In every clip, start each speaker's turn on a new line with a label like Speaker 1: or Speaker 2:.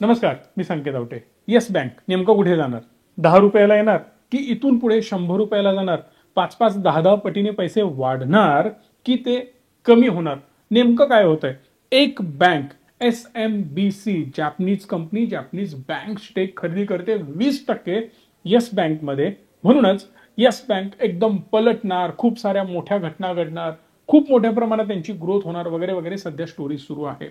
Speaker 1: नमस्कार, मी संकेत Awate. Yes bank नेमकं कुठे जाणार? 10 रुपयाला येणार की इथून पुढे 100 रुपयाला जाणार? 5-5, 10-10 पटीने पैसे वाढणार की ते कमी होणार? नेमकं काय होतंय? एक bank SMBC Japanese company, Japanese bank stake खरेदी करते 20% येस बँकमध्ये. म्हणूनच येस बँक एकदम पलटणार, खूप साऱ्या मोठ्या घटना घडणार, खूप मोठ्या प्रमाणात त्यांची ग्रोथ होणार वगैरे वगैरे सध्या स्टोरी सुरू आहे.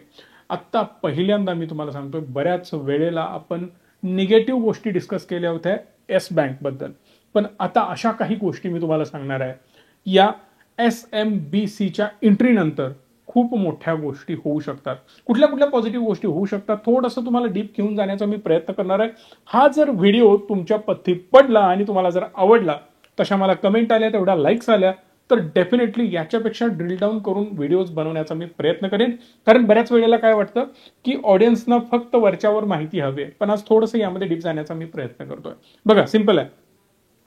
Speaker 1: आत्ता पहिल्यांदा मी तुम्हाला सांगतोय, बऱ्याच वेळेला आपण निगेटिव्ह गोष्टी डिस्कस केल्या होत्या येस बँक बद्दल, पण आता अशा काही गोष्टी मी तुम्हाला सांगणार आहे. या SMBCच्या एंट्री नंतर खूप मोठ्या गोष्टी होऊ शकतात. कुठल्या कुठल्या पॉझिटिव्ह गोष्टी होऊ शकतात थोडंसं तुम्हाला डीप घेऊन जाण्याचा मी प्रयत्न करणार आहे. हा जर व्हिडिओ तुमच्या पथ्य पडला आणि तुम्हाला जर आवडला, तशा मला कमेंट आल्या, तेवढ्या लाईक्स आल्या, तर डेफिनेटली याच्यापेक्षा ड्रिल डाऊन करून व्हिडिओज बनवण्याचा मी प्रयत्न करेन. कारण बऱ्याच वेळेला काय वाटतं की ऑडियन्सना फक्त वरच्यावर माहिती हवी आहे, पण आज थोडंसं यामध्ये डीप जाण्याचा मी प्रयत्न करतोय. बघा, सिंपल आहे.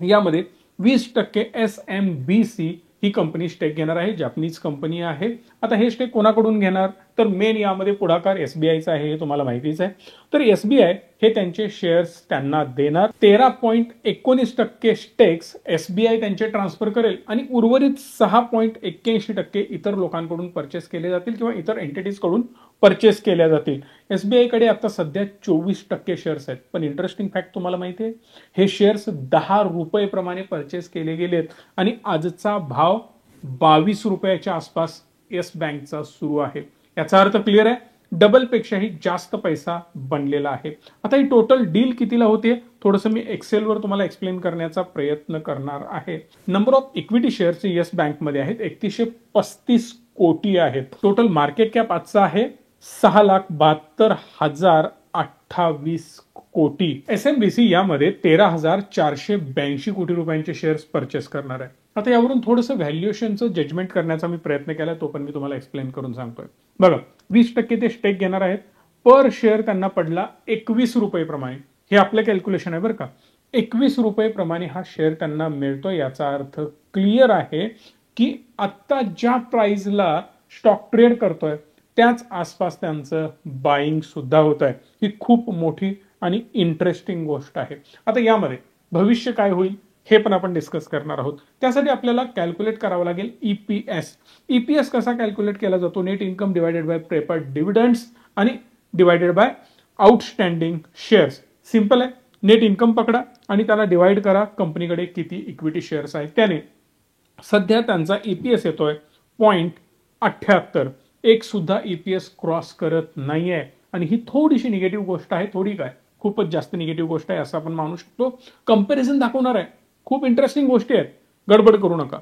Speaker 1: यामध्ये 20% SMBC ही कंपनी स्टेक घेणार आहे. जॅपनीज कंपनी आहे. आता हे स्टेक कोणाकडून घेणार? तर मेन यामध्ये पुढाकार SBIचा आहे, हे तुम्हाला माहितीच आहे. तर SBI हे त्यांचे शेअर्स त्यांना देणार. 13.19% स्टेक्स SBI त्यांचे ट्रान्सफर करेल आणि उर्वरित 6.81% इतर लोकांकडून परचेस केले जातील किंवा इतर एंटिटीज कडून परचेस केल्या जातील. SBI कडे आता सध्या 24% शेअर्स आहेत. पण इंटरेस्टिंग फॅक्ट तुम्हाला माहिती आहे, हे शेअर्स 10 रुपये प्रमाणे परचेस केले गेलेत आणि आजचा भाव 22 रुपयाच्या आसपास येस बँकचा सुरू आहे. याचा अर्थ क्लिअर आहे, डबल पेक्षाही जास्त पैसा बनलेला आहे. आता ही टोटल डील कितीला होते, थोडंसं मी एक्सेलवर तुम्हाला एक्सप्लेन करण्याचा प्रयत्न करणार आहे. Number of equity shares yes बँकमध्ये आहेत 3135 कोटी आहेत. टोटल मार्केट कॅप आजचा आहे 6,72,028 कोटी. SMBC यामध्ये 13,482 कोटी रुपयांचे शेअर्स परचेस करणार आहे. आता यावरून थोडंसं व्हॅल्युएशनचं जजमेंट करण्याचा मी प्रयत्न केला, तो पण मी तुम्हाला एक्सप्लेन करून सांगतोय. बघा, 20% ते स्टेक घेणार आहेत. पर शेअर त्यांना पडला 21 रुपये प्रमाणे. हे आपलं कॅल्क्युलेशन आहे बरं का. 21 रुपये प्रमाणे हा शेअर त्यांना मिळतोय. याचा अर्थ क्लिअर आहे की आत्ता ज्या प्राइसला स्टॉक ट्रेड करतोय त्याच आसपास त्यांचं बाईंग सुद्धा होत आहे. ही खूप मोठी आणि इंटरेस्टिंग गोष्ट आहे. आता यामध्ये भविष्य काय होईल हे पण आपण डिस्कस करणार आहोत. त्यासाठी आपल्याला कॅल्क्युलेट करावं लागेल EPS कसा कॅल्क्युलेट केला जातो? Net income divided by preferred dividends आणि divided by outstanding shares. Simple आहे. नेट इन्कम पकडा आणि त्याला डिवाइड करा कंपनीकडे किती इक्विटी शेअर्स आहेत त्याने. सध्या त्यांचा EPS येतोय 0.78. एक सुद्धा EPS क्रॉस करत नाहीये आणि ही थोडीशी निगेटिव्ह गोष्ट आहे. थोडी काय, खूपच जास्त निगेटिव्ह गोष्ट आहे असं आपण मानू शकतो. कंपॅरिझन दाखवणार आहे. खूप इंटरेस्टिंग गोष्टी आहेत, गडबड करू नका.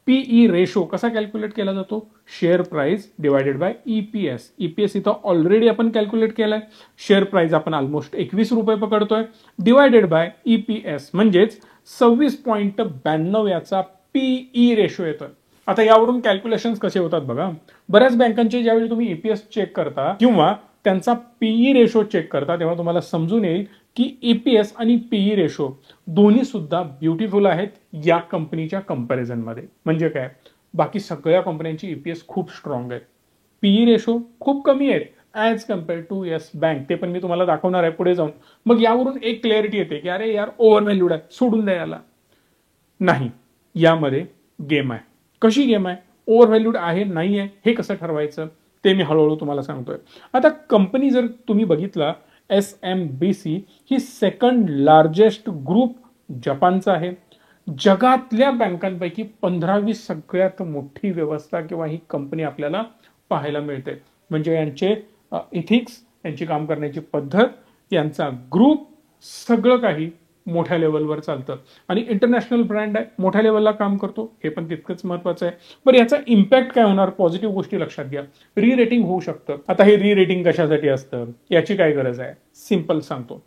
Speaker 1: PE रेशो कसा कॅल्क्युलेट केला जातो? Share price divided by EPS इथं ऑलरेडी आपण कॅल्क्युलेट केलाय. शेअर प्राइस आपण ऑलमोस्ट 21 रुपये पकडतोय, डिवायडेड बाय EPS म्हणजेच 26.92 याचा PE रेशो येतोय. आता यावरून कॅल्क्युलेशन्स कसे होतात बघा. बऱ्याच बँकांचे ज्यावेळी तुम्ही EPS चेक करता किंवा त्यांचा PE रेशो चेक करता, तेव्हा तुम्हाला समजून येईल की EPS आणि PE रेशो दोन्ही सुद्धा ब्युटिफुल आहेत या कंपनीच्या कंपॅरिझन मध्ये. म्हणजे काय, बाकी सगळ्या कंपन्यांची EPS खूप स्ट्रॉंग आहे, PE रेशो खूप कमी आहेत as compare to Yes Bank. ते पण मी तुम्हाला दाखवणार आहे पुढे जाऊन. मग यावरून एक क्लॅरिटी येते की अरे यार, ओव्हर व्हॅल्यूड आहे, सोडून द्या याला. नाही, यामध्ये गेम आहे. कशी गेम आहे? ओव्हर व्हॅल्यूड आहे नाही आहे हे कसं ठरवायचं ते मी हळूहळू तुम्हाला सांगतोय. आता कंपनी जर तुम्ही बघितला, SMBC ही सेकंड लार्जेस्ट ग्रुप जपानचा आहे. जगातल्या बँकांपैकी 15वी सगळ्यात मोठी व्यवस्था किंवा ही कंपनी आपल्याला पाहायला मिळते. म्हणजे यांचे इथिक्स, यांची काम करण्याची पद्धत, यांचा ग्रुप, सगळं काही मोठ्या लेवलवर चालतं आणि इंटरनॅशनल ब्रँड आहे, मोठ्या लेवलला काम करतो, हे पण तितकंच महत्वाचं आहे. बरं, याचा इम्पॅक्ट काय होणार? पॉझिटिव्ह गोष्टी लक्षात घ्या. री रेटिंग होऊ शकतं. आता हे री रेटिंग कशासाठी असतं, याची काय गरज आहे? सिंपल सांगतो.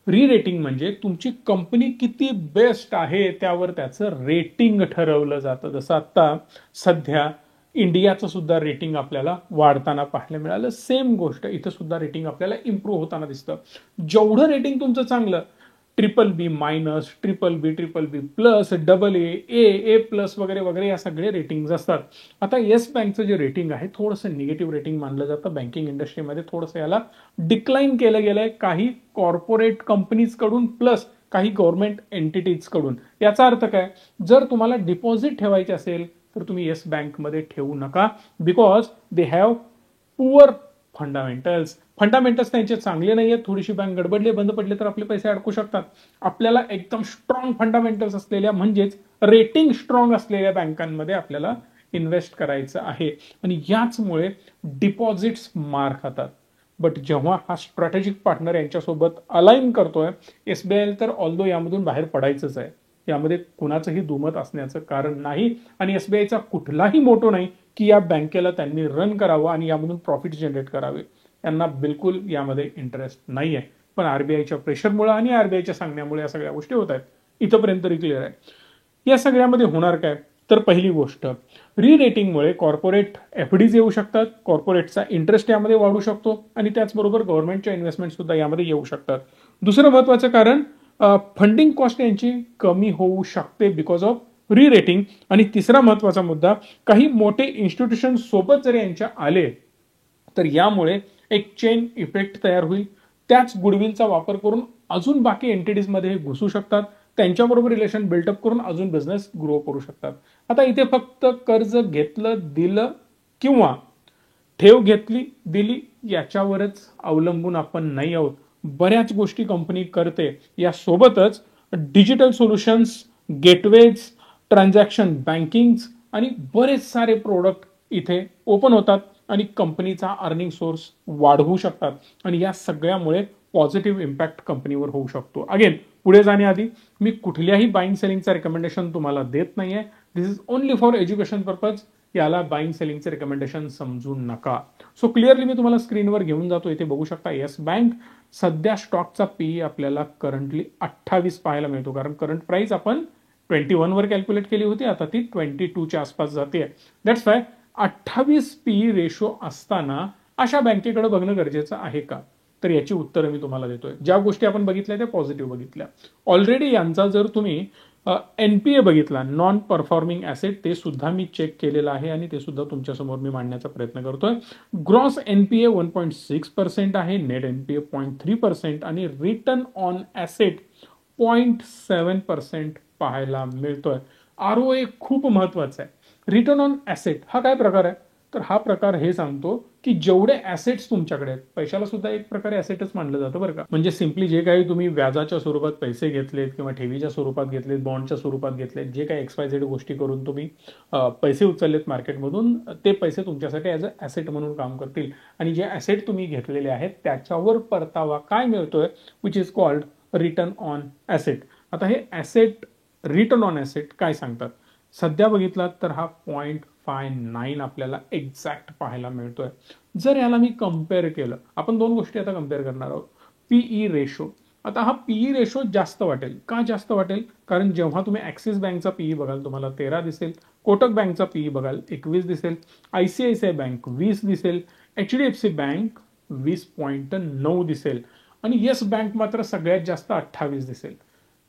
Speaker 1: री रेटिंग म्हणजे तुमची कंपनी किती बेस्ट आहे त्यावर त्याचं रेटिंग ठरवलं जातं. जसं आता सध्या इंडियाचं सुद्धा रेटिंग आपल्याला वाढताना पाहायला मिळालं. सेम गोष्ट इथं सुद्धा रेटिंग आपल्याला इम्प्रूव्ह होताना दिसतं. जेवढं रेटिंग तुमचं चांगलं BBB-, BBB+, AA+, वगैरे वगैरे या सगळे रेटिंग्स असतात. आता येस बँकचं जे रेटिंग आहे थोडंसं निगेटिव्ह रेटिंग मानलं जातं. बँकिंग इंडस्ट्रीमध्ये थोडंसं याला डिक्लाइन केलं गेलंय काही कॉर्पोरेट कंपनीज कडून प्लस काही गव्हर्नमेंट एंटिटीज कडून. याचा अर्थ काय, जर तुम्हाला डिपॉझिट ठेवायचे असेल तर तुम्ही येस बँकमध्ये ठेवू नका, because they have poor fundamentals त्यांचे चांगले नाहीयेत. थोडीशी बँक गडबडली, बंद पडले तर आपले पैसे अडकू शकतात. आपल्याला एकदम स्ट्रॉंग फंडामेंटल्स असलेल्या म्हणजेच रेटिंग स्ट्रॉंग असलेल्या बँकांमध्ये आपल्याला इन्व्हेस्ट करायचं आहे आणि याचमुळे डिपॉझिट्स मार खातात. बट जेव्हा हा स्ट्रॅटेजिक पार्टनर यांच्यासोबत अलाइन करतोय, एसबीआय तर ऑल्दो यामधून बाहेर पडायचंच आहे. यामध्ये कुणाचंही दुमत असण्याचं कारण नाही आणि एसबीआयचा कुठलाही मोटो नाही की या बँकेला त्यांनी रन करावं आणि यामधून प्रॉफिट जनरेट करावे. यांना बिलकुल यामध्ये इंटरेस्ट नाहीये. पण आरबीआयच्या प्रेशरमुळे आणि आरबीआयच्या सांगण्यामुळे या सगळ्या गोष्टी होत आहेत. इथंपर्यंत तरी क्लिअर आहे. या सगळ्यामध्ये होणार काय, तर पहिली गोष्ट, री रेटिंगमुळे कॉर्पोरेट एफडीज येऊ शकतात, कॉर्पोरेटचा इंटरेस्ट यामध्ये वाढू शकतो आणि त्याचबरोबर गव्हर्नमेंटच्या इन्व्हेस्टमेंट सुद्धा यामध्ये येऊ शकतात. दुसरं महत्वाचं कारण, फंडिंग कॉस्ट यांची कमी होऊ शकते बिकॉज ऑफ री रेटिंग. आणि तिसरा महत्वाचा मुद्दा, काही मोठे इन्स्टिट्यूशन सोबत जर यांच्या आले तर यामुळे एक चेन इफेक्ट तयार होईल. त्याच गुडविलचा वापर करून अजून बाकी एंटिटीज मध्ये घुसू शकतात, त्यांच्याबरोबर रिलेशन बिल्डअप करून अजून बिझनेस ग्रो करू शकतात. आता इथे फक्त कर्ज घेतलं दिलं किंवा ठेव घेतली दिली याच्यावरच अवलंबून आपण नाही आहोत. बऱ्याच गोष्टी कंपनी करते. यासोबतच digital solutions, gateways, transaction banking आणि बरेच सारे प्रोडक्ट इथे ओपन होतात आणि कंपनीचा अर्निंग सोर्स वाढवू शकतात आणि या सगळ्यामुळे पॉझिटिव्ह इम्पॅक्ट कंपनीवर होऊ शकतो. अगेन, पुढे जाण्याआधी मी कुठल्याही बाईंग सेलिंगचा रिकमेंडेशन तुम्हाला देत नाहीये. This is only for education purpose. याला बाईंग सेलिंगचे रिकमेंडेशन समजू नका. सो क्लिअरली मी तुम्हाला स्क्रीनवर घेऊन जातो. इथे बघू शकता येस बँक सध्या स्टॉकचा पीई आपल्याला करंटली 28 पाहायला मिळतो, कारण करंट प्राइस आपण 21 वर कॅल्क्युलेट केली होती, आता ती 22च्या आसपास जाते. दॅट्स वाय 28 पीई रेशो असताना अशा बँकेकडे बघणं गरजेचं आहे का, तर याची उत्तरं मी तुम्हाला देतोय. ज्या गोष्टी आपण बघितल्या त्या पॉझिटिव्ह बघितल्या. ऑलरेडी यांचा जर तुम्ही एनपीए बघितला, नॉन परफॉर्मिंग ऍसेट, ते सुद्धा मी चेक केलेलं आहे आणि ते सुद्धा तुमच्यासमोर मी मांडण्याचा प्रयत्न करतोय. ग्रॉस एनपीए 1.6% आहे, नेट एनपीए 0.3% आणि रिटर्न ऑन ऍसेट 0.7% पाहायला मिळतोय. आरओए खूप महत्वाचा आहे. रिटर्न ऑन ऍसेट हा काय प्रकार आहे, तर हा प्रकार हे सांगतो की जेवढे ऍसेट्स तुमच्याकडे आहेत, पैशाला सुद्धा एक प्रकारे ऍसेटच मानलं जातं बरं का. म्हणजे सिम्पली जे काही तुम्ही व्याजाच्या स्वरूपात पैसे घेतलेत किंवा ठेवीच्या स्वरूपात घेतलेत, बॉन्डच्या स्वरूपात घेतलेत, जे काही XYZ गोष्टी करून तुम्ही पैसे उचललेत मार्केटमधून, ते पैसे तुमच्यासाठी ऍज अ ऍसेट म्हणून काम करतील आणि जे ऍसेट तुम्ही घेतलेले आहेत त्याच्यावर परतावा काय मिळतोय, which is called return on asset. आता हे ऍसेट, रिटर्न ऑन ऍसेट काय सांगतात, सध्या बघितलात तर हा 0.59 आपल्याला एक्झॅक्ट पाहायला मिळतोय. जर याला मी कम्पेअर केलं, आपण दोन गोष्टी आता कम्पेअर करणार आहोत. PE ratio. आता हा पीई रेशो जास्त वाटेल. का जास्त वाटेल, कारण जेव्हा तुम्ही ऍक्सिस बँकचा पीई बघाल तुम्हाला 13 दिसेल, कोटक बँकचा पीई बघाल 21 दिसेल, आयसीआयसीआय बँक 20 दिसेल, एचडीएफसी बँक 20.9 दिसेल आणि येस बँक मात्र सगळ्यात जास्त 28 दिसेल.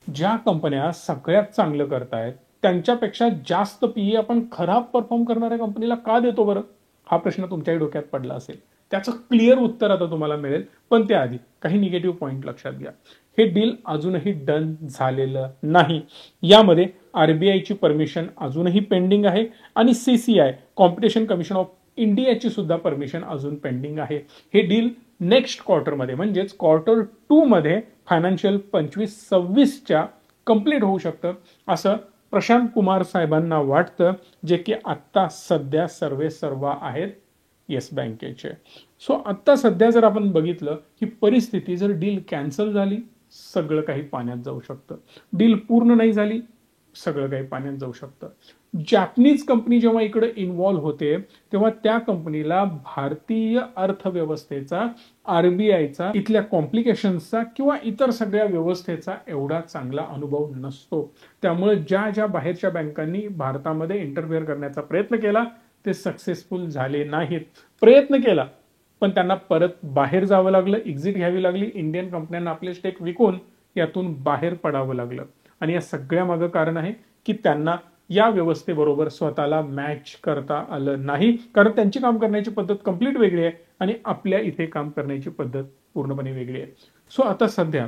Speaker 1: ज्या कंपन्या सगळ्यात चांगलं करतायत त्यांच्यापेक्षा जास्त पीई आपण खराब परफॉर्म करणाऱ्या कंपनीला का देतो बरं, हा प्रश्न तुमच्याही डोक्यात पडला असेल. त्याचं क्लिअर उत्तर आता तुम्हाला मिळेल, पण त्याआधी काही निगेटिव्ह पॉइंट लक्षात घ्या. हे डील अजूनही डन झालेलं नाही. यामध्ये आरबीआयची परमिशन अजूनही पेंडिंग आहे आणि सीसीआय, कॉम्पिटिशन कमिशन ऑफ इंडियाची सुद्धा परमिशन अजून पेंडिंग आहे. हे डील नेक्स्ट क्वार्टरमध्ये म्हणजेच Q2 मध्ये फायनान्शियल 25-26च्या कंप्लीट होऊ शकतं असं प्रशांत कुमार साहेबांना वाटतं, जे की आत्ता सध्या सर्वा आहेत येस बँकेचे. सो आत्ता सध्या जर आपण बघितलं ही परिस्थिती, जर डील कॅन्सल झाली सगळं काही पाण्यात जाऊ शकतं, डील पूर्ण नाही झाली सगळं काही पाण्यात जाऊ शकतं. जॅपनीज कंपनी जेव्हा इकडे इन्व्हॉल्व्ह होते तेव्हा त्या कंपनीला भारतीय अर्थव्यवस्थेचा, आरबीआयचा, इथल्या कॉम्प्लिकेशन्सचा किंवा इतर सगळ्या व्यवस्थेचा एवढा चांगला अनुभव नसतो. त्यामुळे ज्या ज्या बाहेरच्या बँकांनी भारतामध्ये इंटरफेअर करण्याचा प्रयत्न केला ते सक्सेसफुल झाले नाहीत. प्रयत्न केला पण त्यांना परत बाहेर जावं लागलं, एक्झिट घ्यावी लागली, इंडियन कंपन्यांना आपले स्टेक विकून यातून बाहेर पडावं लागलं. आणि या सगळ्या मागं कारण आहे की त्यांना या व्यवस्थेबरोबर स्वतःला मॅच करता आलं नाही, कारण त्यांची काम करण्याची पद्धत कंप्लीट वेगळी आहे आणि आपल्या इथे काम करण्याची पद्धत पूर्णपणे वेगळी आहे. सो आता सध्या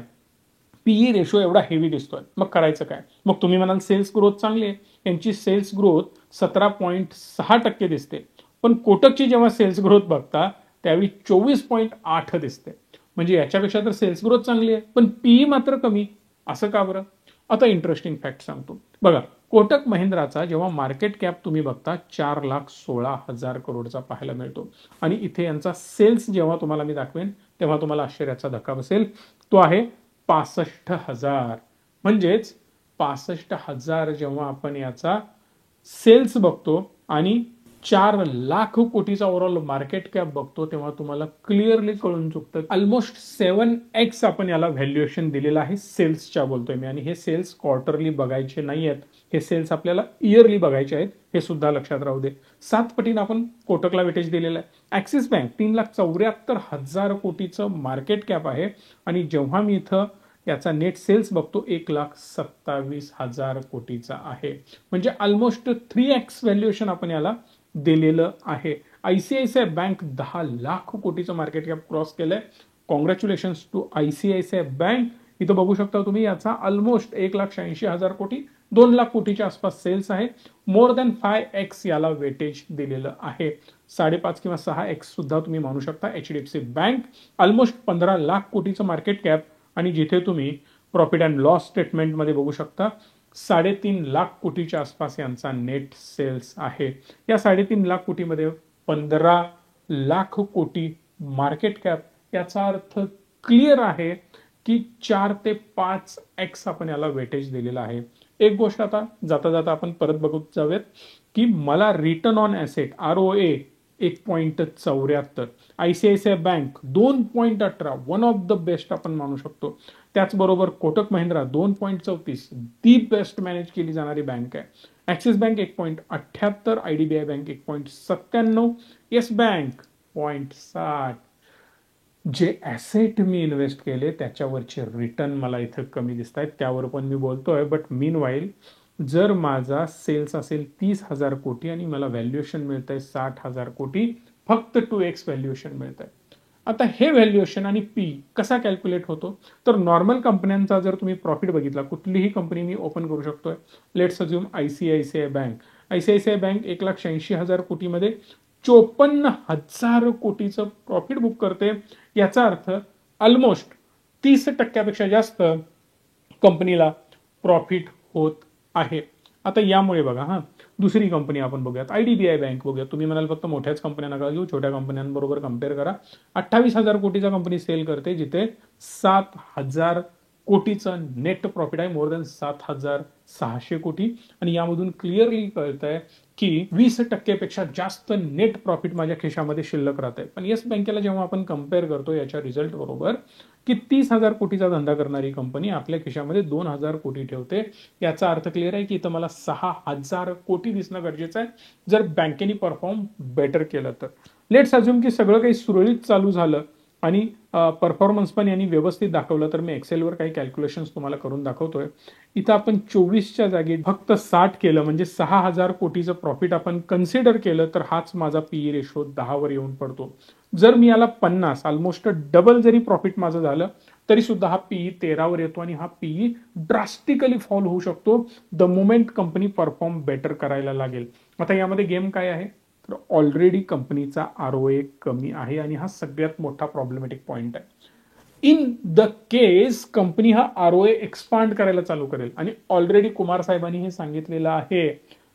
Speaker 1: पीई रेशो एवढा हेवी दिसतोय, मग करायचं काय? मग तुम्ही म्हणाल सेल्स ग्रोथ चांगली आहे, यांची सेल्स ग्रोथ 17.6% दिसते, पण कोटकची जेव्हा सेल्स ग्रोथ बघता त्यावेळी 24.8 दिसते. म्हणजे याच्यापेक्षा तर सेल्स ग्रोथ चांगली आहे, पण पीई मात्र कमी. असं का बरं? आता इंटरेस्टिंग फॅक्ट सांगतो बघा. कोटक महिंद्राचा जेव्हा मार्केट कॅप तुम्ही बघता 4,16,000 करोडचा पाहायला मिळतो, आणि इथे यांचा सेल्स जेव्हा तुम्हाला मी दाखवेन तेव्हा तुम्हाला आश्चर्याचा धक्का बसेल. तो आहे 65,000. म्हणजेच 65,000 जेव्हा आपण याचा सेल्स बघतो आणि 4,00,000 कोटीचा ओव्हरऑल मार्केट कॅप बघतो, तेव्हा तुम्हाला क्लिअरली कळून चुकतं. ऑलमोस्ट 7x आपण याला व्हॅल्युएशन दिलेलं आहे. सेल्सच्या बोलतोय मी, आणि हे सेल्स क्वार्टरली बघायचे नाही आहेत, हे सेल्स आपल्याला इयरली बघायचे आहेत, हे सुद्धा लक्षात राहू दे. 7 पटीने आपण कोटकला वेटेज दिलेलं आहे. ऍक्सिस बँक 3,74,000 कोटीचं मार्केट कॅप आहे, आणि जेव्हा मी इथं याचा नेट सेल्स बघतो 1,27,000 कोटीचा आहे. म्हणजे ऑलमोस्ट 3x व्हॅल्युएशन आपण याला दिलेलं आहे. आयसीआयसीआय बँक 10,00,000 कोटीचं मार्केट कॅप क्रॉस केलंय. Congratulations to ICICI bank. इथं बघू शकता तुम्ही याचा ऑलमोस्ट 1,80,000 कोटी, 2,00,000 कोटीच्या आसपास सेल्स आहे. मोर दॅन 5x याला वेटेज दिलेलं आहे. 5.5 किंवा 6x सुद्धा तुम्ही मानू शकता. एचडीएफसी बँक ऑलमोस्ट 15,00,000 कोटीचं मार्केट कॅप, आणि जिथे तुम्ही प्रॉफिट अँड लॉस स्टेटमेंटमध्ये बघू शकता 3.5 लाख कोटीच्या आसपास यांचा नेट सेल्स आहे. या 3.5 लाख कोटीमध्ये 15,00,000 कोटी मार्केट कॅप. याचा अर्थ क्लिअर आहे की 4 ते 5x आपण याला वेटेज दिलेला आहे. एक गोष्ट आता जाता जाता आपण परत बघत जाऊयात की मला return on asset ROA 1.74, ICICI bank 2.18, one of the best आपण मानू शकतो. त्याचबरोबर Kotak Mahindra 2.34, the best manage केली जाणारी बँक आहे. Axis bank 1.78, IDBI bank 1.97, yes bank 0.60. जे ऍसेट मी इन्व्हेस्ट केले त्याच्यावरचे रिटर्न मला इथं कमी दिसत आहेत, त्यावर पण मी बोलतोय. बट मीन वाईल जर माझा सेल्स असेल 30,000 कोटी आणि मला व्हॅल्युएशन मिळत आहे 60,000 कोटी, फक्त 2x व्हॅल्युएशन मिळत आहे. आता हे व्हॅल्युएशन आणि पी कसा कॅल्क्युलेट होतो? तर नॉर्मल कंपन्यांचा जर तुम्ही प्रॉफिट बघितला, कुठलीही कंपनी मी ओपन करू शकतोय. Let's assume ICICI bank. ICICI bank 1,80,000 कोटीमध्ये 54,000 कोटीचं प्रॉफिट बुक करते. याचा अर्थ ऑलमोस्ट 30% जास्त कंपनीला प्रॉफिट होत आहे. आता यामुळे बघा दुसरी कंपनी आपण बघूयात, आयडीबीआय बँक बघूया. तुम्ही म्हणाल फक्त मोठ्याच कंपन्या नका घेऊ, छोट्या कंपन्यांबरोबर कम्पेअर करा. 28,000 कोटीचा कंपनी सेल करते, जिथे 7,000 कोटीचं नेट प्रॉफिट आहे, मोर दॅन 7,600 कोटी. आणि यामधून क्लिअरली कळत आहे की 20% पेक्षा जास्त नेट प्रॉफिट माझ्या खिशामध्ये शिल्लक राहत आहे. पण येस बँकेला जेव्हा आपण कम्पेअर करतो याच्या रिझल्ट बरोबर की 30,000 कोटीचा धंदा करणारी कंपनी आपल्या खिशामध्ये 2,000 कोटी ठेवते, याचा अर्थ क्लिअर आहे की इथं मला 6,000 कोटी दिसणं गरजेचं आहे जर बँकेने परफॉर्म बेटर केलं तर. लेट्स अज्युम की सगळं काही सुरळीत चालू झालं आणि परफॉर्मन्स पण यांनी व्यवस्थित दाखवलं, तर मी एक्सेलवर काही कॅल्क्युलेशन्स तुम्हाला करून दाखवतोय. इथं आपण 24च्या जागी फक्त 60 केलं, म्हणजे 6,000 कोटीचं प्रॉफिट आपण कन्सिडर केलं, तर हाच माझा पीई रेशो 10 वर येऊन पडतो. जर मी याला 50, ऑलमोस्ट डबल जरी प्रॉफिट माझं झालं तरी सुद्धा हा पीई 13 वर येतो, आणि हा पीई ड्रास्टिकली फॉल होऊ शकतो the moment company perform better करायला लागेल. आता यामध्ये गेम काय आहे? तर ऑलरेडी कंपनीचा ROA कमी आहे, आणि हा सगळ्यात मोठा प्रॉब्लेमॅटिक पॉइंट आहे. इन द केस कंपनी हा ROA एक्सपांड करायला चालू करेल, आणि ऑलरेडी कुमार साहेबांनी हे सांगितलेलं आहे,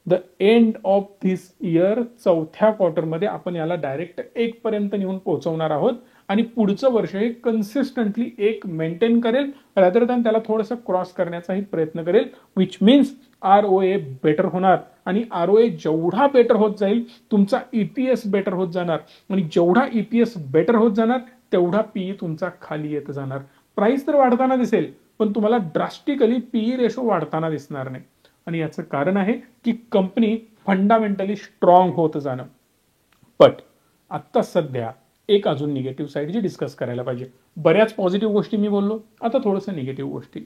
Speaker 1: the end of this year, चौथ्या क्वार्टरमध्ये आपण याला डायरेक्ट 1 पर्यंत नेऊन पोहोचवणार आहोत, आणि पुढचं वर्ष हे कन्सिस्टंटली 1 मेंटेन करेल, रादर दॅन त्याला थोडंसं क्रॉस करण्याचाही प्रयत्न करेल, विच मीन्स ROA बेटर होणार. आणि ROA जेवढा बेटर होत जाईल तुमचा EPS बेटर होत जाणार, आणि जेवढा EPS बेटर होत जाणार तेवढा पीई तुमचा खाली येत जाणार. प्राइस तर वाढताना दिसेल, पण तुम्हाला ड्रास्टिकली पीई रेशो वाढताना दिसणार नाही. आणि याचं कारण आहे की कंपनी फंडामेंटली स्ट्रॉंग होत जाणं. बट आता सध्या एक अजून निगेटिव्ह साईड जी डिस्कस करायला पाहिजे, बऱ्याच पॉझिटिव्ह गोष्टी मी बोललो, आता थोडंसं निगेटिव्ह गोष्टी.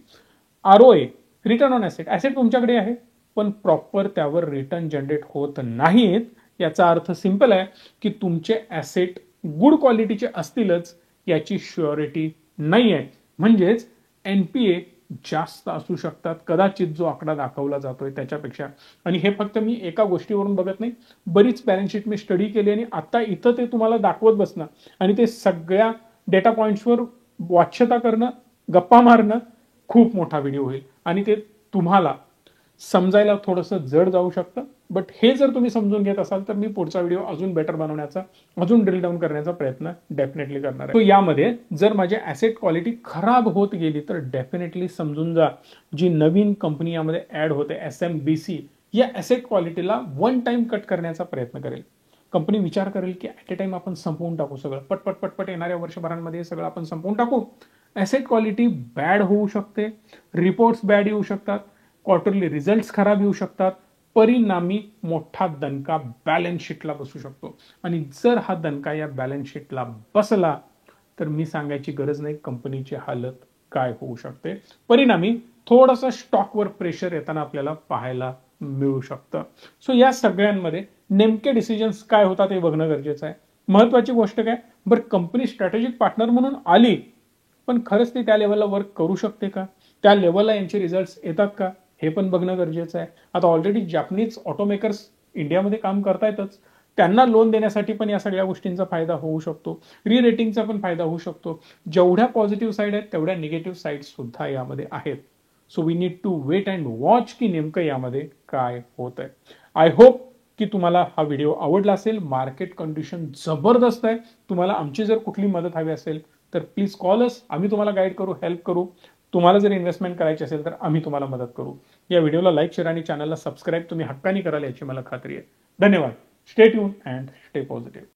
Speaker 1: ROA, return on asset, asset तुमच्याकडे आहे पण प्रॉपर त्यावर रिटर्न जनरेट होत नाहीत. याचा अर्थ सिंपल आहे की तुमचे ॲसेट गुड क्वालिटीचे असतीलच याची श्युरिटी नाही आहे. म्हणजेच NPA जास्त असू शकतात कदाचित जो आकडा दाखवला जातोय त्याच्यापेक्षा. आणि हे फक्त मी एका गोष्टीवरून बघत नाही, बरीच बॅलन्स शीट मी स्टडी केली आणि आता इथं ते तुम्हाला दाखवत बसणं आणि ते सगळ्या डेटा पॉईंट्सवर वाच्यता करणं, गप्पा मारणं खूप मोठा व्हिडिओ होईल आणि ते तुम्हाला समजायला थोडंसं जड जाऊ शकतं. बट हे जर तुम्ही समजून घेत असाल तर मी पुढचा व्हिडिओ अजून बेटर बनवण्याचा, अजून ड्रिल डाऊन करण्याचा प्रयत्न डेफिनेटली करणार आहे. तो यामध्ये जर माझी ॲसेट क्वालिटी खराब होत गेली तर डेफिनेटली समजून जा, जी नवीन कंपनी यामध्ये ऍड होते SMBC, या ॲसेट क्वालिटीला वन टाइम कट करण्याचा प्रयत्न करेल. कंपनी विचार करेल की ॲट अ टाइम आपण संपवून टाकू सगळं, पटपट पटपट येणाऱ्या वर्षभरांमध्ये सगळं आपण संपवून टाकू. ॲसेट क्वालिटी बॅड होऊ शकते, रिपोर्ट्स बॅड येऊ शकतात, क्वार्टरली रिझल्ट्स खराब येऊ शकतात, परिणामी मोठा दणका बॅलन्स शीटला बसू शकतो. आणि जर हा दणका या बॅलन्स शीटला बसला तर मी सांगायची गरज नाही कंपनीची हालत काय होऊ शकते. परिणामी थोडंसं स्टॉकवर प्रेशर येताना आपल्याला पाहायला मिळू शकतं. सो या सगळ्यांमध्ये नेमके डिसिजन्स काय होतात हे बघणं गरजेचं आहे. महत्वाची गोष्ट काय, बरं कंपनी स्ट्रॅटेजिक पार्टनर म्हणून आली पण खरंच ती त्या लेवलला वर्क करू शकते का, त्या लेवलला यांचे रिझल्ट्स येतात का, हे पण बघणं गरजेचं आहे. आता ऑलरेडी जॅपनीज ऑटोमेकर्स इंडियामध्ये काम करतायतच, त्यांना लोन देण्यासाठी पण या सगळ्या गोष्टींचा फायदा होऊ शकतो, री रेटिंगचा पण फायदा होऊ शकतो. जेवढ्या पॉझिटिव्ह साईड आहेत तेवढ्या निगेटिव्ह साईड सुद्धा यामध्ये आहेत. So we need to wait and watch की नेमकं यामध्ये काय होत आहे. आय होप की तुम्हाला हा व्हिडिओ आवडला असेल. मार्केट कंडिशन जबरदस्त आहे. तुम्हाला आमची जर कुठली मदत हवी असेल तर प्लीज कॉल अस, आम्ही तुम्हाला गाईड करू, हेल्प करू. तुम्हाला जर इन्व्हेस्टमेंट करायची असेल तर आम्ही तुम्हाला मदत करू. या व्हिडिओला लाईक, शेअर आणि चॅनलला सबस्क्राईब तुम्ही हक्कानी कराल याची मला खात्री आहे. धन्यवाद. Stay tune and stay positive.